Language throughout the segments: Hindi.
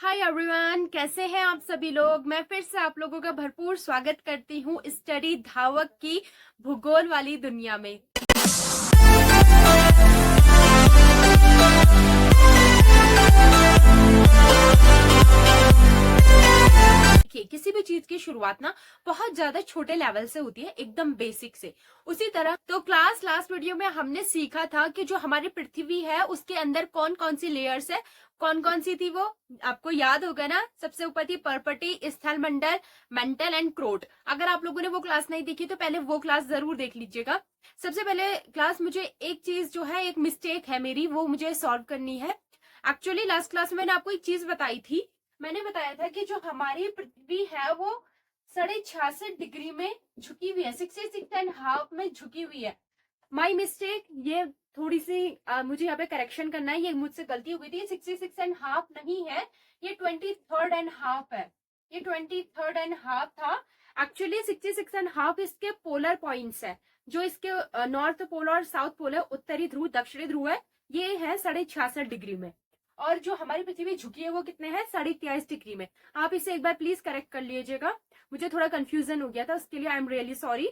हाय एवरीवन, कैसे हैं आप सभी लोग। मैं फिर से आप लोगों का भरपूर स्वागत करती हूँ स्टडी धावक की भूगोल वाली दुनिया में। देखिए, किसी भी चीज की शुरुआत ना बहुत ज्यादा छोटे लेवल से होती है, एकदम बेसिक से। उसी तरह तो क्लास लास्ट वीडियो में हमने सीखा था कि जो हमारी पृथ्वी है उसके अंदर कौन कौन सी लेयर्स है, कौन कौन सी थी वो आपको याद होगा ना। सबसे ऊपर थी पर्पटी, स्थल मंडल, मेंटल एंड क्रोट। अगर आप लोगों ने वो क्लास नहीं देखी तो पहले वो क्लास जरूर देख लीजिएगा। सबसे पहले क्लास मुझे एक चीज जो है, एक मिस्टेक है मेरी, वो मुझे सॉल्व करनी है। एक्चुअली लास्ट क्लास में मैंने आपको एक चीज बताई थी। मैंने बताया था कि जो हमारी पृथ्वी है वो 66.5 डिग्री में झुकी हुई है, 66.5 में झुकी हुई है। माई मिस्टेक, ये थोड़ी सी मुझे यहाँ पे करेक्शन करना है, ये मुझसे गलती हो गई थी। 66.5 नहीं है, ये 23.5 है। ये 23.5 था। एक्चुअली 66.5 इसके पोलर पॉइंट्स है, जो इसके नॉर्थ पोल और साउथ पोल है, उत्तरी ध्रुव दक्षिणी ध्रुव है, ये है 66.5 डिग्री में। और जो हमारी पृथ्वी झुकी है वो कितने हैं, 23.5 डिग्री में। आप इसे एक बार प्लीज करेक्ट कर लीजिएगा, मुझे थोड़ा कंफ्यूजन हो गया था, उसके लिए आई एम रियली सॉरी।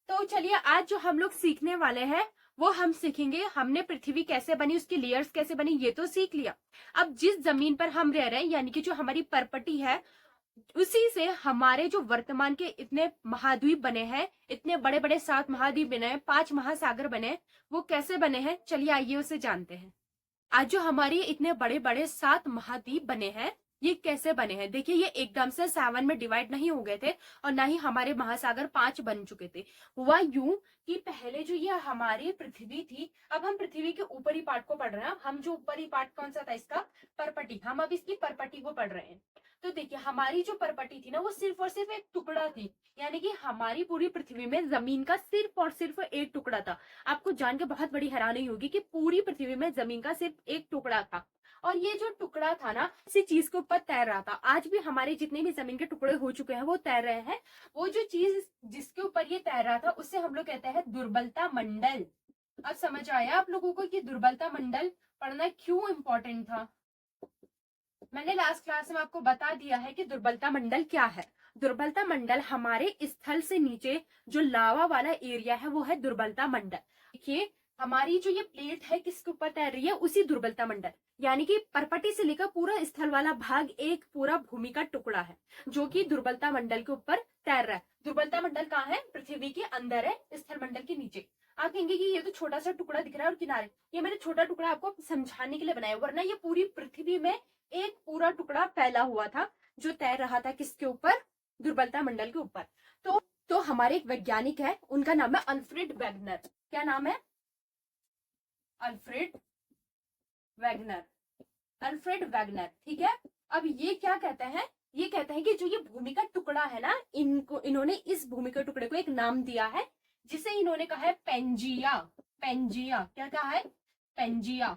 तो चलिए, आज जो हम लोग सीखने वाले हैं वो हम सीखेंगे हमने पृथ्वी कैसे बनी, उसकी लेयर्स कैसे बनी, ये तो सीख लिया। अब जिस जमीन पर हम रह रहे हैं, यानी कि जो हमारी परपटी है, उसी से हमारे जो वर्तमान के इतने महाद्वीप बने हैं, इतने बड़े बड़े 7 महाद्वीप बने हैं, 5 महासागर बने हैं, वो कैसे बने हैं, चलिए आइए उसे जानते हैं। आज जो हमारे इतने बड़े बड़े 7 महाद्वीप बने हैं, ये कैसे बने हैं। देखिए, ये एकदम से 7 में डिवाइड नहीं हो गए थे, और ना ही हमारे महासागर 5 बन चुके थे। हुआ यूं कि पहले जो ये हमारी पृथ्वी थी, अब हम पृथ्वी के ऊपरी पार्ट को पढ़ रहे हैं। हम जो ऊपरी पार्ट कौन सा था इसका, परपटी, हम अब इसकी परपटी को पढ़ रहे हैं। तो देखिए, हमारी जो परपटी थी ना, वो सिर्फ और सिर्फ एक टुकड़ा थी, यानी कि हमारी पूरी पृथ्वी में जमीन का सिर्फ और सिर्फ एक टुकड़ा था। आपको जान के बहुत बड़ी हैरानी होगी कि पूरी पृथ्वी में जमीन का सिर्फ एक टुकड़ा था, और ये जो टुकड़ा था ना, इसी चीज के ऊपर तैर रहा था। आज भी हमारे जितने भी जमीन के टुकड़े हो चुके हैं वो तैर रहे हैं। वो जो चीज जिसके ऊपर ये तैर रहा था, उससे हम लोग कहते हैं दुर्बलता मंडल। अब समझ आया आप लोगों को कि दुर्बलता मंडल पढ़ना क्यों इंपॉर्टेंट था। मैंने लास्ट क्लास में आपको बता दिया है कि दुर्बलता मंडल क्या है। दुर्बलता मंडल हमारे स्थल से नीचे जो लावा वाला एरिया है वो है दुर्बलता मंडल। देखिए, हमारी जो ये प्लेट है किसके ऊपर तैर रही है, उसी दुर्बलता मंडल, यानी कि परपटी से लेकर पूरा स्थल वाला भाग एक पूरा भूमि का टुकड़ा है, जो कि दुर्बलता मंडल के ऊपर तैर रहा है। दुर्बलता मंडल कहाँ है, पृथ्वी के अंदर है, स्थल मंडल के नीचे। आप कहेंगे कि ये तो छोटा सा टुकड़ा दिख रहा है और किनारे, ये मैंने छोटा टुकड़ा आपको समझाने के लिए बनाया, वरना ये पूरी पृथ्वी में एक पूरा टुकड़ा फैला हुआ था, जो तैर रहा था किसके ऊपर, दुर्बलता मंडल के ऊपर। तो हमारे एक वैज्ञानिक है, उनका नाम है अल्फ्रेड वेगनर। क्या नाम है, अल्फ्रेड वेगनर। अल्फ्रेड वेगनर, ठीक है। अब ये क्या कहते हैं, ये कहते हैं कि जो ये भूमि का टुकड़ा है ना, इन्होंने इस भूमि के टुकड़े को एक नाम दिया है, जिसे इन्होंने कहा है पेंजिया। पेंजिया, क्या कहा है, पेंजिया।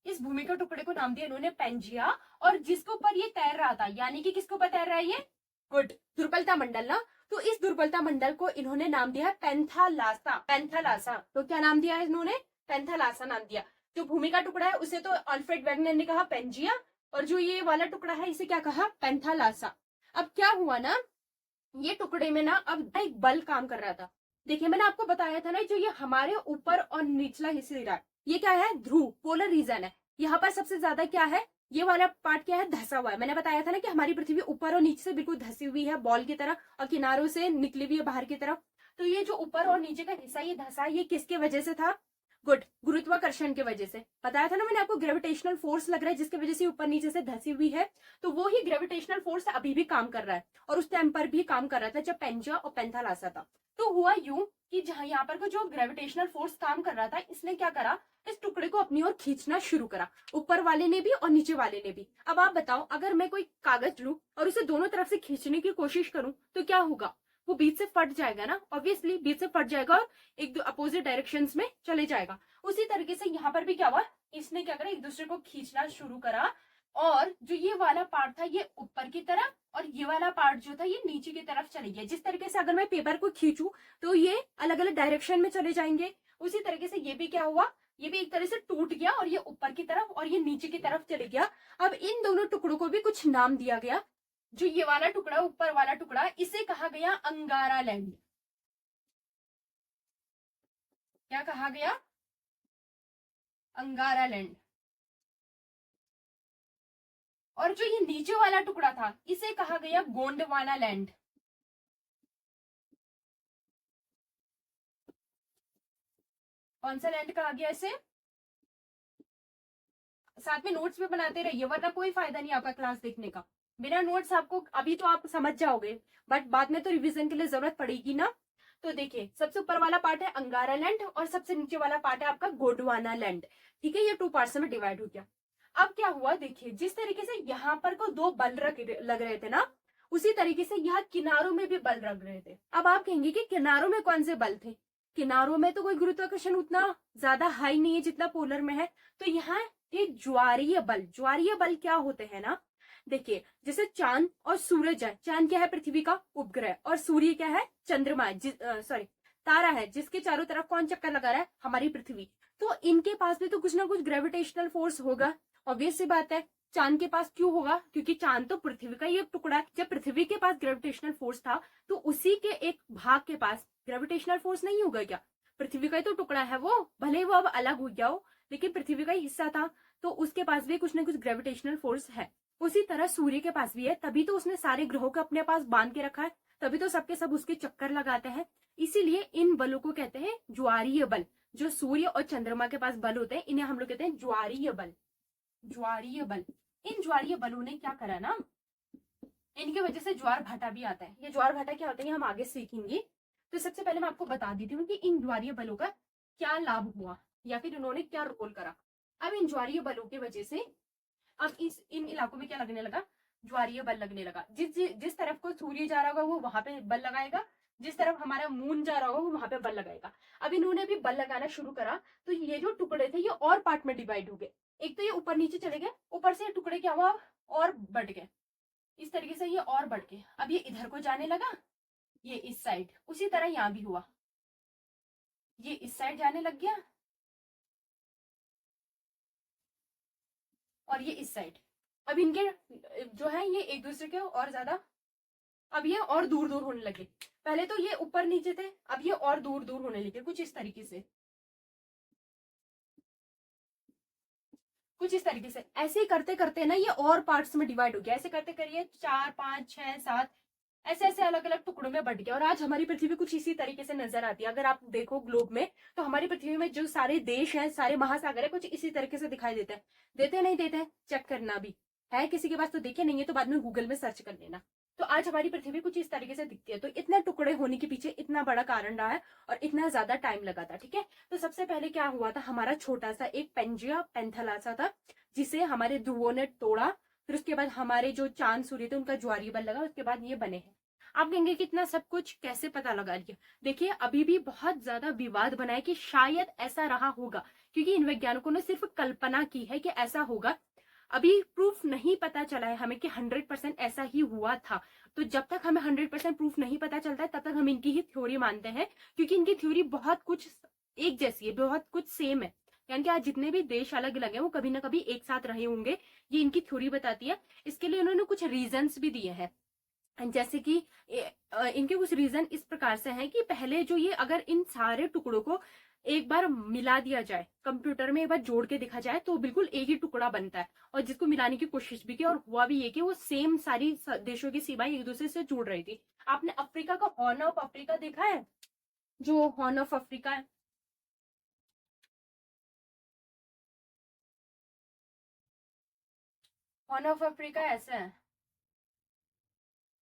इस भूमि के टुकड़े को नाम दिया इन्होंने पेंजिया, और जिसके ऊपर ये तैर रहा था, यानी कि किसके ऊपर तैर रहा है ये, गुड, दुर्बलता मंडल ना। तो इस दुर्बलता मंडल को इन्होंने नाम दिया है पेंथालासा। पेंथालासा, तो क्या नाम दिया है इन्होंने, पेंथालासा नाम दिया। जो भूमि का टुकड़ा है उसे तो अल्फ्रेड वेगनर ने कहा पेंजिया, और जो ये वाला टुकड़ा है इसे क्या कहा, पेंथालासा। अब क्या हुआ ना, ये टुकड़े में ना अब एक बल काम कर रहा था। देखिए, मैंने आपको बताया था ना, जो ये हमारे ऊपर और निचला हिस्सा, ये क्या है, ध्रुव, पोलर रीजन है। यहाँ पर सबसे ज्यादा क्या है, ये वाला पार्ट क्या है, धसा हुआ है। मैंने बताया था ना कि हमारी पृथ्वी ऊपर और नीचे से बिल्कुल धसी हुई है, बॉल की तरह, और किनारों से निकली हुई है बाहर की तरफ। तो ये जो ऊपर और नीचे का हिस्सा ये धसा, ये किसके वजह से था, गुड, गुरुत्वाकर्षण की वजह से। बताया था ना मैंने आपको, ग्रेविटेशनल फोर्स लग रहा है जिसकी वजह से ऊपर नीचे से धसी हुई है। तो वो ही ग्रेविटेशनल फोर्स अभी भी काम कर रहा है, और उस टाइम पर भी काम कर रहा था जब पेंजिया और पेंथालासा था। तो हुआ यूं कि जहां यहाँ पर जो ग्रेविटेशनल फोर्स काम कर रहा था, इसने क्या करा, इस टुकड़े को अपनी ओर खींचना शुरू करा, ऊपर वाले ने भी और नीचे वाले ने भी। अब आप बताओ, अगर मैं कोई कागज लूं और उसे दोनों तरफ से खींचने की कोशिश करूं तो क्या होगा, वो बीच से फट जाएगा ना, ऑब्वियसली बीच से फट जाएगा और एक दो अपोजिट डायरेक्शंस में चले जाएगा। उसी तरीके से यहाँ पर भी क्या हुआ, इसने क्या करा, एक दूसरे को खींचना शुरू करा, और जो ये वाला पार्ट था ये ऊपर की तरफ, और ये वाला पार्ट जो था ये नीचे की तरफ चले गया। जिस तरीके से अगर मैं पेपर को खींचूं तो ये अलग अलग डायरेक्शन में चले जाएंगे, उसी तरीके से ये भी क्या हुआ, ये भी एक तरह से टूट गया और ये ऊपर की और ये नीचे की तरफ चले गया। अब इन दोनों टुकड़ों को भी कुछ नाम दिया गया। जो ये वाला टुकड़ा, ऊपर वाला टुकड़ा, इसे कहा गया अंगारा लैंड। क्या कहा गया? अंगारा लैंड। और जो ये नीचे वाला टुकड़ा था इसे कहा गया गोंडवाना लैंड। कौन सा लैंड कहा गया इसे? साथ में नोट्स भी बनाते रहिए, वरना कोई फायदा नहीं आपका क्लास देखने का। बिना नोट्स आपको अभी तो आप समझ जाओगे, बट बाद में तो रिवीजन के लिए जरूरत पड़ेगी ना। तो देखिए, सबसे ऊपर वाला पार्ट है अंगारा लैंड और सबसे नीचे वाला पार्ट है आपका गोंडवाना लैंड। ठीक है, ये 2 पार्ट्स में डिवाइड हो गया। अब क्या हुआ, देखिए जिस तरीके से यहाँ पर को 2 बल लग रहे थे ना, उसी तरीके से यहाँ किनारों में भी बल लग रहे थे। अब आप कहेंगे कि किनारों में कौन से बल थे? किनारों में तो कोई गुरुत्वाकर्षण उतना ज्यादा हाई नहीं है जितना पोलर में है। तो यहाँ ये ज्वारीय बल, ज्वारीय बल क्या होते हैं ना, देखिए जैसे चांद और सूरज है। चांद क्या है? पृथ्वी का उपग्रह। और सूर्य क्या है? चंद्रमा, सॉरी तारा है, जिसके चारों तरफ कौन चक्कर लगा रहा है? हमारी पृथ्वी। तो इनके पास भी तो कुछ ना कुछ ग्रेविटेशनल फोर्स होगा। ऑब्वियस सी बात है। चांद के पास क्यों होगा? क्योंकि चांद तो पृथ्वी का ही एक टुकड़ा है। जब पृथ्वी के पास ग्रेविटेशनल फोर्स था तो उसी के एक भाग के पास ग्रेविटेशनल फोर्स नहीं होगा क्या? पृथ्वी का ही तो टुकड़ा है वो, भले ही वो अब अलग हो गया हो, लेकिन पृथ्वी का ही हिस्सा था, तो उसके पास भी कुछ ना कुछ ग्रेविटेशनल फोर्स है। उसी तरह सूर्य के पास भी है, तभी तो उसने सारे ग्रहों को अपने पास बांध के रखा है, तभी तो सबके सब उसके चक्कर लगाते हैं। इसीलिए इन बलों को कहते हैं ज्वारीय बल। जो सूर्य और चंद्रमा के पास बल होते हैं, इन्हें हम लोग कहते हैं ज्वारीय बल। ज्वारीय बल। इन ज्वारीय बलों ने क्या करा ना, इनकी वजह से ज्वार भाटा भी आता है। ये ज्वार भाटा क्या होता है हम आगे सीखेंगे। तो सबसे पहले मैं आपको बता देती हूँ कि इन ज्वारीय बलों का क्या लाभ हुआ या फिर इन्होंने क्या रोल करा। अब इन ज्वारीय बलों की वजह से अब इन इलाकों में क्या लगने लगा? ज्वारीय बल लगने लगा। जिस तरफ को सूर्य जा रहा होगा वो वहां पे बल लगाएगा, जिस तरफ हमारा मून जा रहा होगा वो वहां पे बल लगाएगा। अब इन्होंने भी बल लगाना शुरू करा, तो ये जो टुकड़े थे ये और पार्ट में डिवाइड हो गए। एक तो ये ऊपर नीचे चले गए, ऊपर से टुकड़े क्या हुआ और बढ़ गए। इस तरीके से ये और बढ़ गए। अब ये इधर को जाने लगा, ये इस साइड। उसी तरह यहां भी हुआ, ये इस साइड जाने लग गया और ये इस साइड। अब इनके जो है ये एक दूसरे के और ज्यादा, अब ये और दूर दूर होने लगे। पहले तो ये ऊपर नीचे थे, अब ये और दूर दूर होने लगे, कुछ इस तरीके से। कुछ इस तरीके से ऐसे ही करते करते ना ये और पार्ट्स में डिवाइड हो गया। ऐसे करते करिए 4 5 6 7 ऐसे ऐसे अलग अलग टुकड़ों में बट गया। और आज हमारी पृथ्वी कुछ इसी तरीके से नजर आती है। अगर आप देखो ग्लोब में, तो हमारी पृथ्वी में जो सारे देश हैं, सारे महासागर है, कुछ इसी तरीके से दिखाई देते हैं। देते नहीं देते? चेक करना भी है किसी के पास तो देखे, नहीं है तो बाद में गूगल में सर्च कर लेना। तो आज हमारी पृथ्वी कुछ इस तरीके से दिखती है। तो इतने टुकड़े होने के पीछे इतना बड़ा कारण रहा है और इतना ज्यादा टाइम लगा था। ठीक है, तो सबसे पहले क्या हुआ था, हमारा छोटा सा एक पेंजिया पेंथलासा था, जिसे हमारे ध्रुवों ने तोड़ा। फिर उसके बाद हमारे जो चांद सूर्य थे उनका ज्वारीय बल लगा, उसके बाद ये बने हैं। आप कहेंगे कि इतना सब कुछ कैसे पता लगा लिया? देखिए अभी भी बहुत ज्यादा विवाद बना है कि शायद ऐसा रहा होगा, क्योंकि इन वैज्ञानिकों ने सिर्फ कल्पना की है कि ऐसा होगा। अभी प्रूफ नहीं पता चला है हमें कि 100% ऐसा ही हुआ था। तो जब तक हमें 100% प्रूफ नहीं पता चलता है तब तक हम इनकी ही थ्योरी मानते हैं, क्योंकि इनकी थ्योरी बहुत कुछ एक जैसी है, बहुत कुछ सेम है। यानी कि आज जितने भी देश अलग अलग हैं वो कभी ना कभी एक साथ रहे होंगे, ये इनकी थ्योरी बताती है। इसके लिए उन्होंने कुछ रीजंस भी दिए हैं, जैसे कि इनके कुछ रीजन इस प्रकार से हैं कि पहले जो ये अगर इन सारे टुकड़ों को एक बार मिला दिया जाए, कंप्यूटर में एक बार जोड़ के देखा जाए, तो बिल्कुल एक ही टुकड़ा बनता है। और जिसको मिलाने की कोशिश भी की और हुआ भी ये कि वो सेम सारी देशों की सीमाएं एक दूसरे से जुड़ रही थी। आपने अफ्रीका का हॉर्न ऑफ अफ्रीका देखा है? जो हॉर्न ऑफ अफ्रीका है, हॉर्न ऑफ अफ्रीका ऐसा है।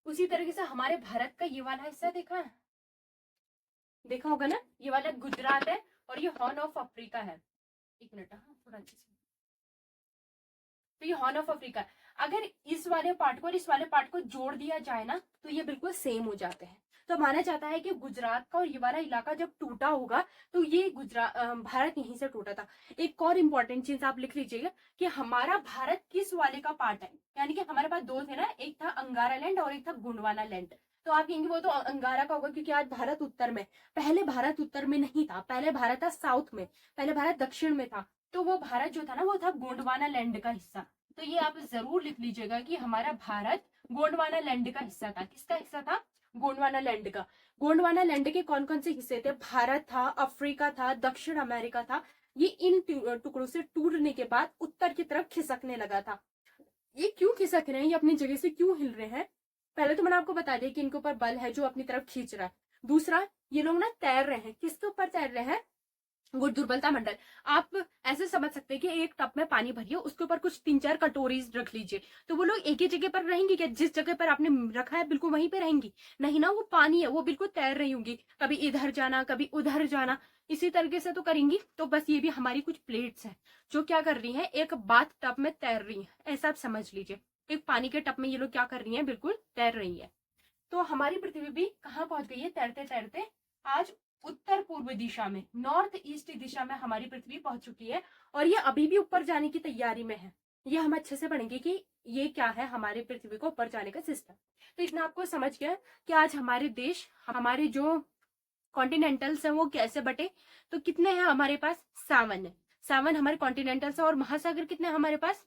उसी तरीके से हमारे भारत का ये वाला हिस्सा देखा है, देखा होगा ना, ये वाला गुजरात है और ये हॉर्न ऑफ अफ्रीका है। एक मिनट, हाँ थोड़ा अच्छे से। तो ये हॉर्न ऑफ अफ्रीका, अगर इस वाले पार्ट को और इस वाले पार्ट को जोड़ दिया जाए ना तो ये बिल्कुल सेम हो जाते हैं। तो माना जाता है कि गुजरात का और ये वाला इलाका जब टूटा होगा तो ये गुजरात भारत यहीं से टूटा था। एक और इंपॉर्टेंट चीज आप लिख लीजिएगा कि हमारा भारत किस वाले का पार्ट है। यानी कि हमारे पास 2 थे ना, एक था अंगारा लैंड और एक था गोंडवाना लैंड। तो आप कहेंगे वो तो अंगारा का होगा क्योंकि आज भारत उत्तर में। पहले भारत उत्तर में नहीं था, पहले भारत था साउथ में, पहले भारत दक्षिण में था। तो वो भारत जो था ना वो था गोंडवाना लैंड का हिस्सा। तो ये आप जरूर लिख लीजिएगा कि हमारा भारत गोंडवाना लैंड का हिस्सा था। किसका हिस्सा था? गोंडवाना लैंड का। गोंडवाना लैंड के कौन कौन से हिस्से थे? भारत था, अफ्रीका था, दक्षिण अमेरिका था। ये इन टुकड़ों से टूटने के बाद उत्तर की तरफ खिसकने लगा था। ये क्यों खिसक रहे हैं, ये अपनी जगह से क्यों हिल रहे हैं? पहले तो मैंने आपको बता दिया कि इनके ऊपर बल है जो अपनी तरफ खींच रहा है। दूसरा, ये लोग ना तैर रहे हैं। किसके ऊपर तैर रहे हैं? वो दुर्बलता मंडल। आप ऐसे समझ सकते हैं कि एक टब में पानी भरिए, उसके ऊपर कुछ 3-4 कटोरीज रख लीजिए, तो वो लोग एक ही जगह पर रहेंगी क्या? जिस जगह पर आपने रखा है बिल्कुल वहीं पे रहेंगी? नहीं ना, वो पानी है, वो बिल्कुल तैर रही होंगी, कभी इधर जाना कभी उधर जाना, इसी तरीके से तो करेंगी। तो बस ये भी हमारी कुछ प्लेट्स हैं जो क्या कर रही हैं, एक बाथ टब में तैर रही है, ऐसा आप समझ लीजिए। एक पानी के टब में ये लोग क्या कर रही है, बिल्कुल तैर रही है। तो हमारी पृथ्वी भी कहाँ पहुंच गई है? तैरते तैरते आज उत्तर पूर्व दिशा में, नॉर्थ ईस्ट दिशा में हमारी पृथ्वी पहुंच चुकी है। और ये अभी भी ऊपर जाने की तैयारी में है। ये हम अच्छे से पढ़ेंगे कि ये क्या है हमारी पृथ्वी को ऊपर जाने का सिस्टम। तो इतना आपको समझ गया कि आज हमारे देश, हमारे जो कॉन्टिनेंटल्स हैं वो कैसे बटे। तो कितने हैं हमारे पास? 7 है। 7 हमारे कॉन्टिनेंटल्स है। और महासागर कितने हैं हमारे पास?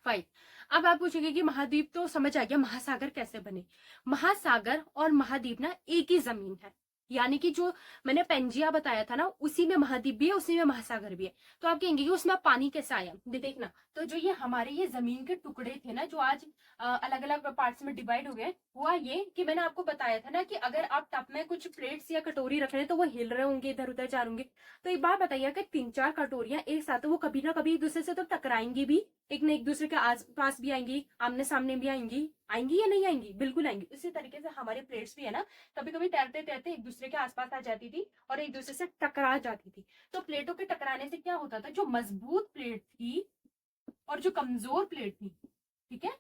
5। अब आप पूछेंगे कि महाद्वीप तो समझ आ गया, महासागर कैसे बने? महासागर और महाद्वीप ना एक ही जमीन है। यानी कि जो मैंने पेंजिया बताया था ना, उसी में महाद्वीप भी है, उसी में महासागर भी है। तो आप कहेंगे कि उसमें पानी कैसे आया? देखना, तो जो ये हमारे ये जमीन के टुकड़े थे ना, जो आज अलग अलग पार्ट्स में डिवाइड हो गए, हुआ ये कि मैंने आपको बताया था ना कि अगर आप टब में कुछ प्लेट्स या कटोरी रख रहे हैं तो वो हिल रहे होंगे, इधर उधर जा होंगे। तो एक बात बताइए कि 3-4 कटोरियां एक साथ, वो कभी ना कभी एक दूसरे से तो टकराएंगी भी, एक न एक दूसरे के आस पास भी आएंगी, आमने सामने भी आएंगी। आएंगी या नहीं आएंगी? बिल्कुल आएंगी। इसी तरीके से हमारे प्लेट्स भी है ना, कभी कभी तैरते तैरते एक दूसरे के आसपास आ जाती थी और एक दूसरे से टकरा जाती थी। तो प्लेटों के टकराने से क्या होता था, जो मजबूत प्लेट थी और जो कमजोर प्लेट थी, ठीक है,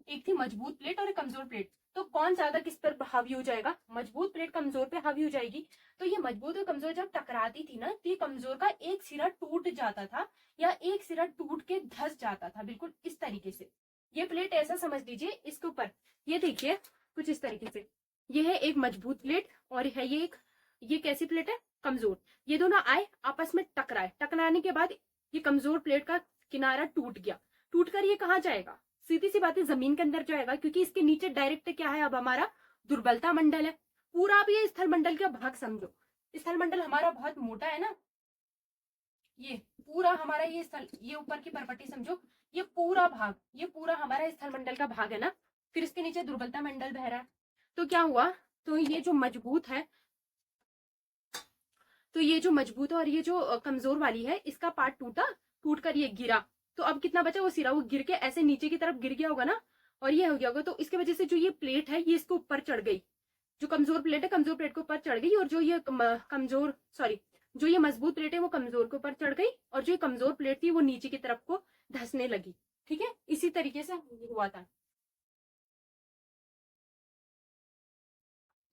एक थी मजबूत प्लेट और एक कमजोर प्लेट, तो कौन ज्यादा किस पर हावी हो जाएगा? मजबूत प्लेट कमजोर पे हावी हो जाएगी। तो ये मजबूत और कमजोर जब टकराती थी ना, तो ये कमजोर का एक सिरा टूट जाता था या एक सिरा टूट के धस जाता था, बिल्कुल इस तरीके से। ये प्लेट ऐसा समझ लीजिए, इसके ऊपर ये देखिए कुछ इस तरीके से, ये है एक मजबूत प्लेट और है ये कैसी प्लेट है? कमजोर। ये दोनों आए, आपस में टकराए, टकराने के बाद ये कमजोर प्लेट का किनारा टूट गया। टूटकर ये कहाँ जाएगा? सीधी सी बात है, जमीन के अंदर जाएगा, क्योंकि इसके नीचे डायरेक्ट क्या है अब हमारा? दुर्बलता मंडल है। पूरा आप ये स्थल मंडल का भाग समझो। स्थल मंडल हमारा बहुत मोटा है ना, ये पूरा हमारा ये स्थल, ये ऊपर की परपट्टी समझो, ये पूरा भाग, ये पूरा हमारा स्थल मंडल का भाग है ना। फिर इसके नीचे दुर्बलता मंडल बह रहा है। तो क्या हुआ, तो ये जो मजबूत है, तो ये जो मजबूत है और ये जो कमजोर वाली है, इसका पार्ट टूटा, टूट कर ये गिरा। तो अब कितना बचा? वो सिरा वो गिर के ऐसे नीचे की तरफ गिर गया होगा ना, और ये हो गया होगा। तो इसकी वजह से जो ये प्लेट है ये इसके ऊपर चढ़ गई। जो कमजोर प्लेट है कमजोर प्लेट के ऊपर चढ़ गई, और जो ये कमजोर सॉरी जो ये मजबूत प्लेट है वो कमजोर के ऊपर चढ़ गई, और जो ये कमजोर प्लेट थी वो नीचे की तरफ को धंसने लगी। ठीक है, इसी तरीके से हुआ था।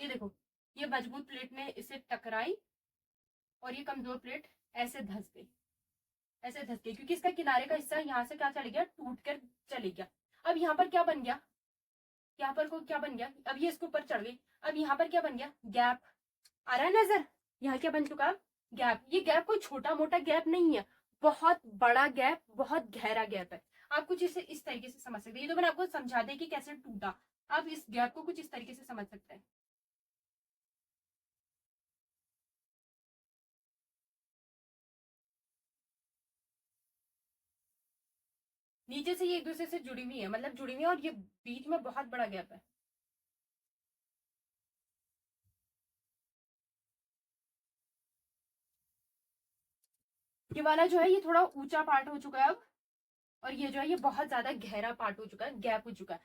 ये देखो, ये मजबूत प्लेट ने इसे टकराई और ये कमजोर प्लेट ऐसे धंस गई, ऐसे धस गई, क्योंकि इसका किनारे का हिस्सा यहाँ से क्या चले गया? टूट कर चले गया। अब यहाँ पर क्या बन गया? यहाँ पर को क्या बन गया? अब ये इसके ऊपर चढ़ गई, अब यहाँ पर क्या बन गया? गैप। आ रहा है नजर? यहाँ क्या बन चुका? गैप। ये गैप कोई छोटा मोटा गैप नहीं है, बहुत बड़ा गैप, बहुत गहरा गैप है। आप कुछ इसे इस तरीके से समझ सकते हैं। ये तो मैंने आपको समझा दिया कि कैसे टूटा। आप इस गैप को कुछ इस तरीके से समझ सकते हैं। नीचे से ये एक दूसरे से जुड़ी हुई है, मतलब जुड़ी हुई है, और ये बीच में बहुत बड़ा गैप है। ये वाला जो है ये थोड़ा ऊंचा पार्ट हो चुका है अब, और ये जो है ये बहुत ज्यादा गहरा पार्ट हो चुका है, गैप हो चुका है।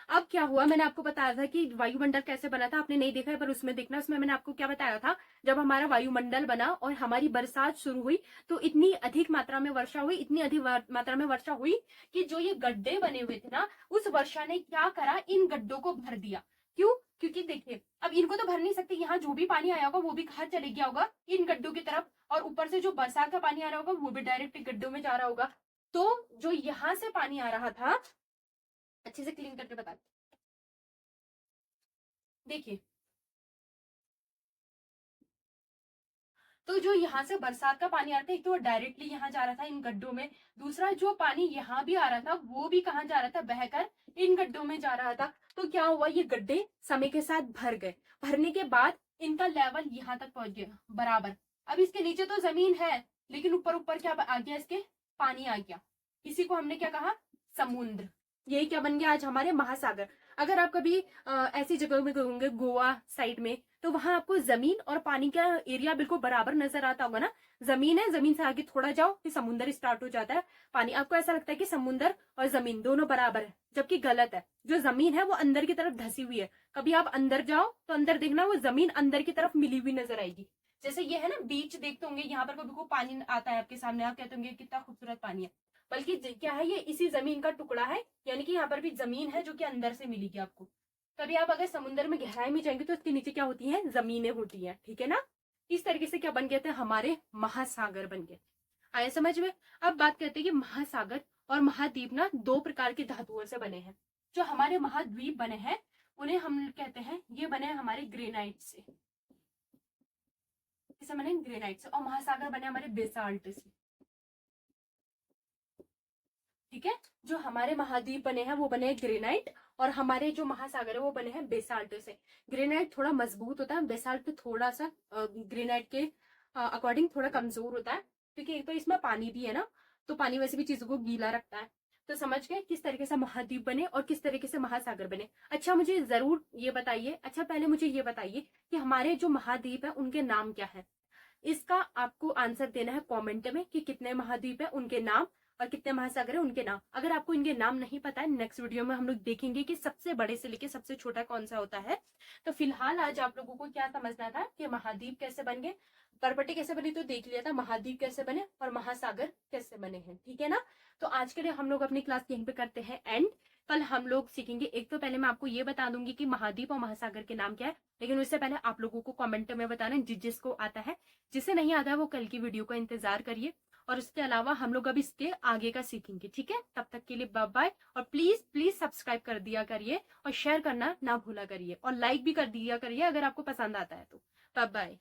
अब क्या हुआ, मैंने आपको बताया था कि वायुमंडल कैसे बना था, आपने नहीं देखा है पर उसमें देखना। उसमें मैंने आपको क्या बताया था, जब हमारा वायुमंडल बना और हमारी बरसात शुरू हुई तो इतनी अधिक मात्रा में वर्षा हुई, इतनी अधिक मात्रा में वर्षा हुई कि जो ये गड्ढे बने हुए थे ना, उस वर्षा ने क्या करा, इन गड्ढों को भर दिया। क्यों? क्योंकि देखिए, अब इनको तो भर नहीं सकते, यहाँ जो भी पानी आया होगा वो भी कहाँ चले गया होगा? इन गड्ढों की तरफ। और ऊपर से जो बरसात का पानी आ रहा होगा वो भी डायरेक्ट गड्ढों में जा रहा होगा। तो जो यहां से पानी आ रहा था, अच्छे से क्लीन करके बता, देखिए, तो जो यहाँ से बरसात का पानी आ रहा था, एक तो डायरेक्टली यहाँ जा रहा था इन गड्ढों में, दूसरा जो पानी यहाँ भी आ रहा था वो भी कहाँ जा रहा था, बहकर इन गड्ढों में जा रहा था। तो क्या हुआ, ये गड्ढे समय के साथ भर गए। भरने के बाद इनका लेवल यहाँ तक पहुंच गया बराबर। अब इसके नीचे तो जमीन है, लेकिन ऊपर ऊपर क्या आ गया, इसके पानी आ गया। इसी को हमने क्या कहा, समुद्र। यही क्या बन गया आज, हमारे महासागर। अगर आप कभी ऐसी जगह में गए गोवा साइड में, तो वहां आपको जमीन और पानी का एरिया बिल्कुल बराबर नजर आता होगा ना। जमीन है, जमीन से आगे थोड़ा जाओ फिर समुद्र स्टार्ट हो जाता है। पानी, आपको ऐसा लगता है कि समुद्र और जमीन दोनों बराबर है, जबकि गलत है। जो जमीन है वो अंदर की तरफ धसी हुई है। कभी आप अंदर जाओ तो अंदर देखना, वो जमीन अंदर की तरफ मिली हुई नजर आएगी। जैसे ये है ना, बीच देखते होंगे, यहाँ पर कभी पानी आता है आपके सामने, आप कहते होंगे कितना खूबसूरत पानी है, बल्कि क्या है, ये इसी जमीन का टुकड़ा है। यानी कि यहाँ पर भी जमीन है जो कि अंदर से मिलेगी आपको। कभी आप अगर समुद्र में गहराई में जाएंगे तो इसके नीचे क्या होती है, जमीनें होती हैं, ठीक है ना। इस तरीके से क्या बन गए थे, हमारे महासागर बन गए। आए समझ में। अब बात करते हैं कि महासागर और महाद्वीप ना दो प्रकार की धातुओं से बने हैं। जो हमारे महाद्वीप बने हैं उन्हें हम कहते हैं, ये बने हैं हमारे ग्रेनाइट से, किसे बने, ग्रेनाइट से। और महासागर बने हमारे बेसाल्ट से, ठीक है। जो हमारे महाद्वीप बने हैं वो बने हैं ग्रेनाइट, और हमारे जो महासागर है वो बने हैं बेसाल्ट से। ग्रेनाइट थोड़ा मजबूत होता है, बेसाल्ट थोड़ा सा ग्रेनाइट के अकॉर्डिंग थोड़ा कमजोर होता है, क्योंकि एक तो इसमें पानी भी है ना, तो पानी वैसे भी चीजों को गीला रखता है। तो समझ गए किस तरीके से महाद्वीप बने और किस तरीके से महासागर बने। अच्छा मुझे जरूर ये बताइए, अच्छा पहले मुझे ये बताइए कि हमारे जो महाद्वीप है उनके नाम क्या है। इसका आपको आंसर देना है कमेंट में कि कितने महाद्वीप है उनके नाम और कितने महासागर है उनके नाम। अगर आपको इनके नाम नहीं पता है, नेक्स्ट वीडियो में हम लोग देखेंगे कि सबसे बड़े से लेके सबसे छोटा कौन सा होता है। तो फिलहाल आज आप लोगों को क्या समझना था कि महाद्वीप कैसे बन गए, पर्वतें कैसे बनी तो देख लिया था, महाद्वीप कैसे बने और महासागर कैसे बने हैं, ठीक है ना। तो आज के लिए हम लोग अपनी क्लास यहीं पे करते हैं एंड। कल हम लोग सीखेंगे, एक तो पहले मैं आपको ये बता दूंगी कि महाद्वीप और महासागर के नाम क्या है, लेकिन उससे पहले आप लोगों को कमेंट में बताना जिसको आता है। जिसे नहीं आता है वो कल की वीडियो का इंतजार करिए। और उसके अलावा हम लोग अब इसके आगे का सीखेंगे, ठीक है। तब तक के लिए बाय बाय, और प्लीज प्लीज सब्सक्राइब कर दिया करिए और शेयर करना ना भूला करिए और लाइक भी कर दिया करिए अगर आपको पसंद आता है तो। Bye bye.